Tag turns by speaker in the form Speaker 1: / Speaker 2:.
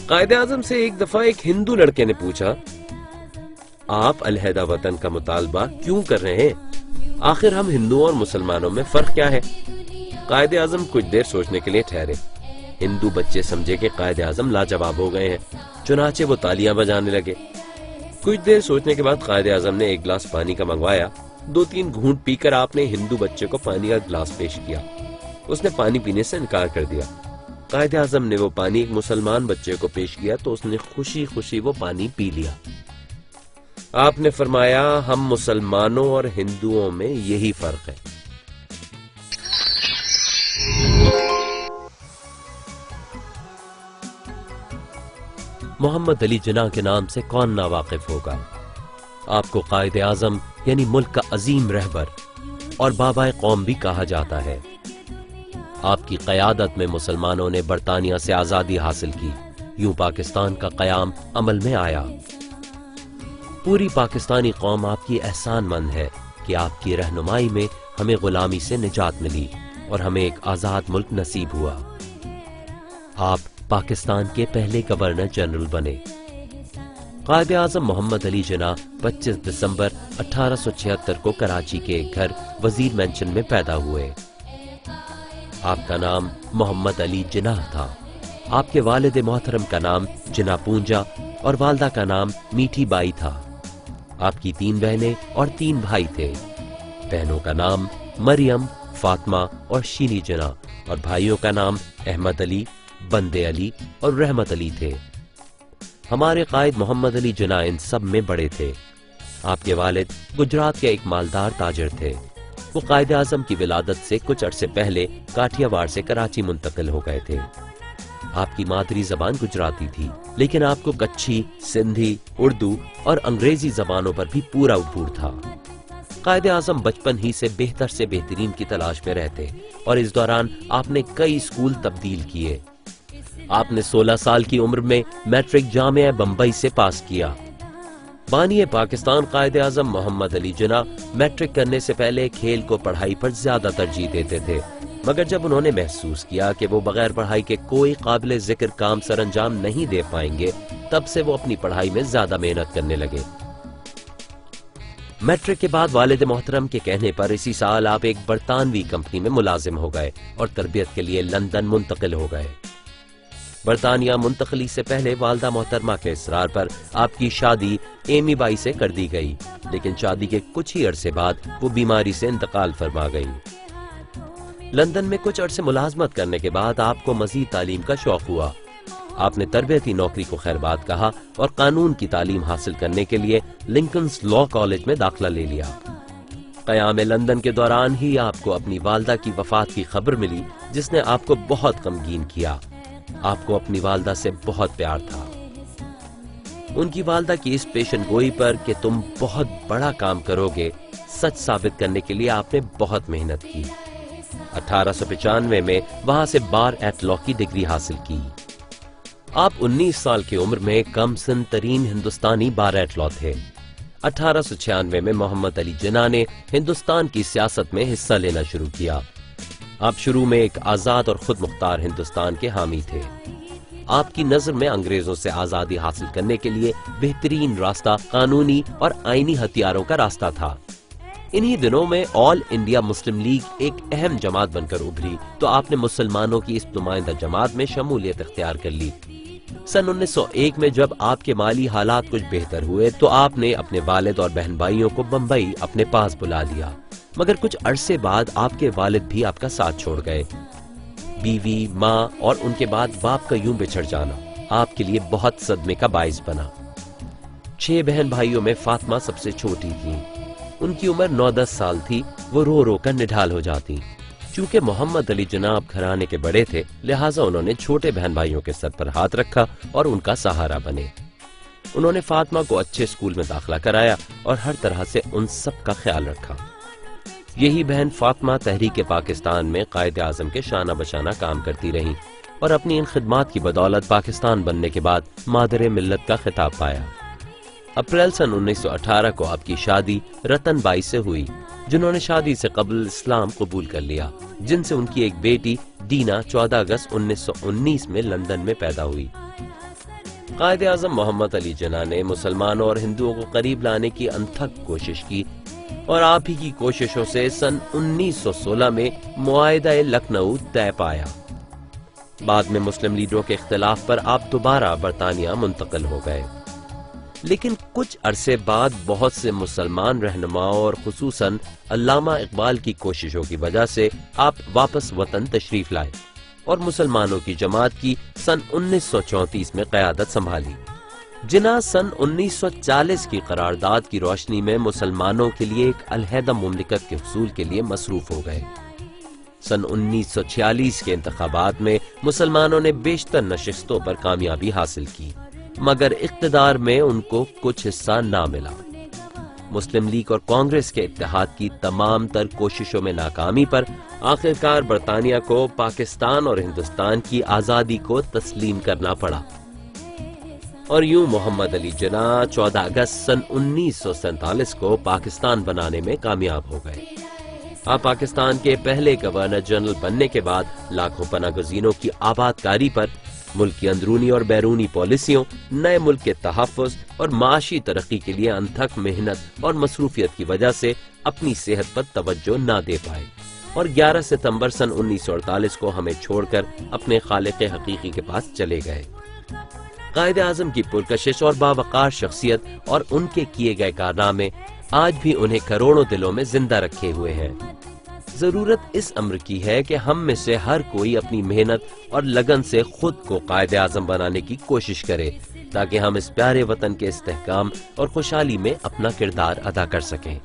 Speaker 1: قائد اعظم سے ایک دفعہ ایک ہندو لڑکے نے پوچھا، آپ علیحدہ وطن کا مطالبہ کیوں کر رہے ہیں؟ آخر ہم ہندوؤں اور مسلمانوں میں فرق کیا ہے؟ قائد اعظم کچھ دیر سوچنے کے لیے ٹھہرے۔ ہندو بچے سمجھے کہ قائد اعظم لاجواب ہو گئے ہیں، چنانچہ وہ تالیاں بجانے لگے۔ کچھ دیر سوچنے کے بعد قائد اعظم نے ایک گلاس پانی کا منگوایا۔ 2-3 گھونٹ پی کر آپ نے ہندو بچے کو پانی کا گلاس پیش کیا۔ اس نے پانی پینے سے انکار کر دیا۔ قائد اعظم نے وہ پانی ایک مسلمان بچے کو پیش کیا تو اس نے خوشی خوشی وہ پانی پی لیا۔ آپ نے فرمایا، ہم مسلمانوں اور ہندوؤں میں یہی فرق ہے۔ محمد علی جناح کے نام سے کون ناواقف ہوگا؟ آپ کو قائد اعظم یعنی ملک کا عظیم رہبر اور بابائے قوم بھی کہا جاتا ہے۔ آپ کی قیادت میں مسلمانوں نے برطانیہ سے آزادی حاصل کی، یوں پاکستان کا قیام عمل میں آیا۔ پوری پاکستانی قوم آپ کی احسان مند ہے کہ آپ کی رہنمائی میں ہمیں غلامی سے نجات ملی اور ہمیں ایک آزاد ملک نصیب ہوا۔ آپ پاکستان کے پہلے گورنر جنرل بنے۔ قائد اعظم محمد علی جناح 25 دسمبر 1876 کو کراچی کے ایک گھر وزیر مینشن میں پیدا ہوئے۔ آپ کا نام محمد علی جناح تھا۔ آپ کے والد محترم کا نام جناح پونجا اور والدہ کا نام میٹھی بائی تھا۔ آپ کی 3 بہنیں اور 3 بھائی تھے۔ بہنوں کا نام مریم، فاطمہ اور شینی جناح اور بھائیوں کا نام احمد علی، بندے علی اور رحمت علی تھے۔ ہمارے قائد محمد علی جناح ان سب میں بڑے تھے۔ آپ کے والد گجرات کے ایک مالدار تاجر تھے۔ وہ قائد اعظم کی ولادت سے کچھ عرصے پہلے کاٹھیا واڑ سے کراچی منتقل ہو گئے تھے۔ آپ کی مادری زبان گجراتی تھی، لیکن آپ کو کچھی، سندھی، اردو اور انگریزی زبانوں پر بھی پورا عبور تھا۔ قائد اعظم بچپن ہی سے بہتر سے بہترین کی تلاش میں رہتے اور اس دوران آپ نے کئی اسکول تبدیل کیے۔ آپ نے 16 سال کی عمر میں میٹرک جامعہ بمبئی سے پاس کیا۔ بانی پاکستان قائد اعظم محمد علی جناح میٹرک کرنے سے پہلے کھیل کو پڑھائی پر زیادہ ترجیح دیتے تھے، مگر جب انہوں نے محسوس کیا کہ وہ بغیر پڑھائی کے کوئی قابل ذکر کام سر انجام نہیں دے پائیں گے، تب سے وہ اپنی پڑھائی میں زیادہ محنت کرنے لگے۔ میٹرک کے بعد والد محترم کے کہنے پر اسی سال آپ ایک برطانوی کمپنی میں ملازم ہو گئے اور تربیت کے لیے لندن منتقل ہو گئے۔ برطانیہ منتقلی سے پہلے والدہ محترمہ کے اصرار پر آپ کی شادی ایمی بائی سے کر دی گئی، لیکن شادی کے کچھ ہی عرصے بعد وہ بیماری سے انتقال فرما گئی۔ لندن میں کچھ عرصے ملازمت کرنے کے بعد آپ کو مزید تعلیم کا شوق ہوا۔ آپ نے تربیتی نوکری کو خیر بات کہا اور قانون کی تعلیم حاصل کرنے کے لیے لنکنز لا کالج میں داخلہ لے لیا۔ قیام لندن کے دوران ہی آپ کو اپنی والدہ کی وفات کی خبر ملی، جس نے آپ کو بہت غمگین کیا۔ آپ کو اپنی والدہ سے بہت پیار تھا۔ ان کی والدہ کی اس پیشن گوئی پر کہ تم بہت بڑا کام کرو گے، سچ ثابت کرنے کے لیے آپ نے بہت محنت کی۔ 1895 میں وہاں سے بار ایٹ لا کی ڈگری حاصل کی۔ آپ 19 سال کی عمر میں کم سن ترین ہندوستانی بار ایٹ لا تھے۔ 1896 میں محمد علی جناح نے ہندوستان کی سیاست میں حصہ لینا شروع کیا۔ آپ شروع میں ایک آزاد اور خود مختار ہندوستان کے حامی تھے۔ آپ کی نظر میں انگریزوں سے آزادی حاصل کرنے کے لیے بہترین راستہ قانونی اور آئینی ہتھیاروں کا راستہ تھا۔ انہی دنوں میں آل انڈیا مسلم لیگ ایک اہم جماعت بن کر ابھری تو آپ نے مسلمانوں کی اس نمائندہ جماعت میں شمولیت اختیار کر لی۔ سن 1901 میں جب آپ کے مالی حالات کچھ بہتر ہوئے تو آپ نے اپنے والد اور بہن بھائیوں کو بمبئی اپنے پاس بلا لیا، مگر کچھ عرصے بعد آپ کے والد بھی آپ کا ساتھ چھوڑ گئے۔ بیوی، ماں اور ان کے بعد باپ کا یوں بچھڑ جانا آپ کے لیے بہت صدمے کا باعث بنا۔ 6 بہن بھائیوں میں فاطمہ سب سے چھوٹی تھی۔ ان کی عمر 9-10 سال تھی۔ وہ رو رو کر نڈھال ہو جاتی۔ چونکہ محمد علی جناح گھرانے کے بڑے تھے، لہٰذا انہوں نے چھوٹے بہن بھائیوں کے سر پر ہاتھ رکھا اور ان کا سہارا بنے۔ انہوں نے فاطمہ کو اچھے اسکول میں داخلہ کرایا اور ہر طرح سے ان سب کا خیال رکھا۔ یہی بہن فاطمہ تحریک پاکستان میں قائد اعظم کے شانہ بشانہ کام کرتی رہیں اور اپنی ان خدمات کی بدولت پاکستان بننے کے بعد مادر ملت کا خطاب پایا۔ اپریل سن 1918 کو آپ کی شادی رتن بائی سے ہوئی، جنہوں نے شادی سے قبل اسلام قبول کر لیا، جن سے ان کی ایک بیٹی ڈینا 14 اگست 1919 میں لندن میں پیدا ہوئی۔ قائد اعظم محمد علی جناح نے مسلمانوں اور ہندوؤں کو قریب لانے کی انتھک کوشش کی اور آپ ہی کی کوششوں سے سن 1916 میں معاہدہ لکھنؤ طے پایا۔ بعد میں مسلم لیڈروں کے اختلاف پر آپ دوبارہ برطانیہ منتقل ہو گئے، لیکن کچھ عرصے بعد بہت سے مسلمان رہنماؤں اور خصوصاً علامہ اقبال کی کوششوں کی وجہ سے آپ واپس وطن تشریف لائے اور مسلمانوں کی جماعت کی سن 1934 میں قیادت سنبھالی۔ جناح سن 1940 کی قرارداد کی روشنی میں مسلمانوں کے لیے ایک علیحدہ مملکت کے حصول کے لیے مصروف ہو گئے۔ سن 1946 کے انتخابات میں مسلمانوں نے بیشتر نشستوں پر کامیابی حاصل کی، مگر اقتدار میں ان کو کچھ حصہ نہ ملا۔ مسلم لیگ اور کانگریس کے اتحاد کی تمام تر کوششوں میں ناکامی پر آخرکار برطانیہ کو پاکستان اور ہندوستان کی آزادی کو تسلیم کرنا پڑا، اور یوں محمد علی جناح 14 اگست سن 1947 کو پاکستان بنانے میں کامیاب ہو گئے۔ آپ پاکستان کے پہلے گورنر جنرل بننے کے بعد لاکھوں پناہ گزینوں کی آباد کاری پر، ملک کی اندرونی اور بیرونی پالیسیوں، نئے ملک کے تحفظ اور معاشی ترقی کے لیے انتھک محنت اور مصروفیت کی وجہ سے اپنی صحت پر توجہ نہ دے پائے، اور 11 ستمبر سن 1948 کو ہمیں چھوڑ کر اپنے خالق حقیقی کے پاس چلے گئے۔ قائد اعظم کی پرکشش اور باوقار شخصیت اور ان کے کیے گئے کارنامے آج بھی انہیں کروڑوں دلوں میں زندہ رکھے ہوئے ہیں۔ ضرورت اس امر کی ہے کہ ہم میں سے ہر کوئی اپنی محنت اور لگن سے خود کو قائد اعظم بنانے کی کوشش کرے، تاکہ ہم اس پیارے وطن کے استحکام اور خوشحالی میں اپنا کردار ادا کر سکیں۔